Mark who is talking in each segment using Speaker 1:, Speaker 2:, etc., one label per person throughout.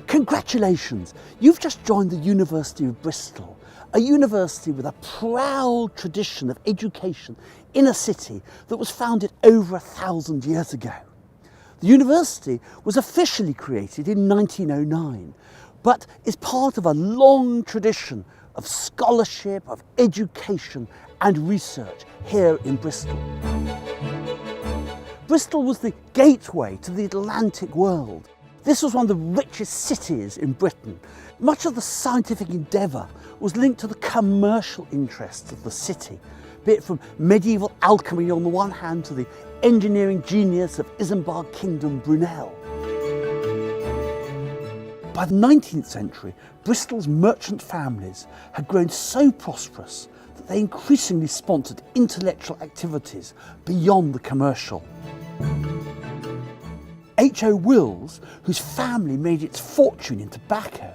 Speaker 1: Congratulations! You've just joined the University of Bristol, a university with a proud tradition of education in a city that was founded over 1,000 years ago. The university was officially created in 1909, but is part of a long tradition of scholarship, of education and research here in Bristol. Bristol was the gateway to the Atlantic world. This was one of the richest cities in Britain. Much of the scientific endeavour was linked to the commercial interests of the city, be it from medieval alchemy on the one hand to the engineering genius of Isambard Kingdom Brunel. By the 19th century, Bristol's merchant families had grown so prosperous that they increasingly sponsored intellectual activities beyond the commercial. H.O. Wills, whose family made its fortune in tobacco,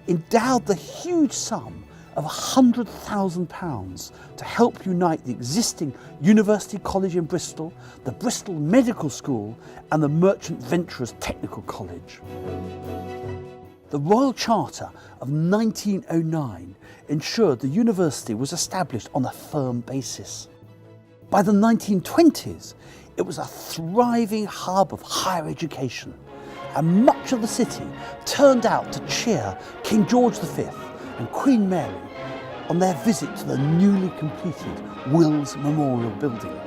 Speaker 1: endowed the huge sum of £100,000 to help unite the existing University College in Bristol, the Bristol Medical School and the Merchant Venturers Technical College. The Royal Charter of 1909 ensured the university was established on a firm basis. By the 1920s, it was a thriving hub of higher education, and much of the city turned out to cheer King George V and Queen Mary on their visit to the newly completed Wills Memorial Building.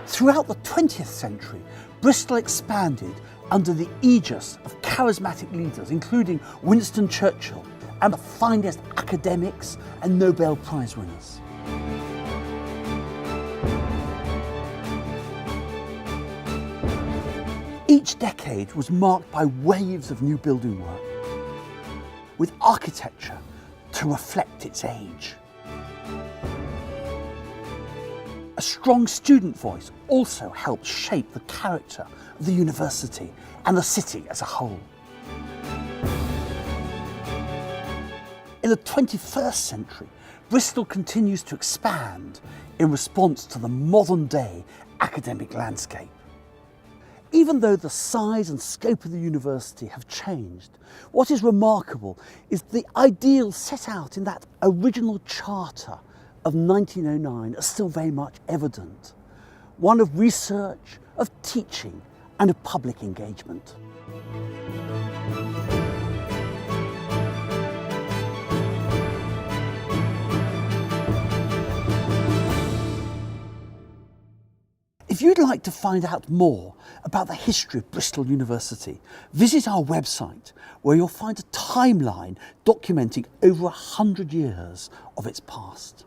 Speaker 1: Throughout the 20th century, Bristol expanded under the aegis of charismatic leaders, including Winston Churchill and the finest academics and Nobel Prize winners. Each decade was marked by waves of new building work, with architecture to reflect its age. A strong student voice also helped shape the character of the university and the city as a whole. In the 21st century, Bristol continues to expand in response to the modern-day academic landscape. Even though the size and scope of the university have changed, what is remarkable is the ideals set out in that original charter of 1909 are still very much evident. One of research, of teaching, and of public engagement. If you'd like to find out more about the history of Bristol University, visit our website where you'll find a timeline documenting over 100 years of its past.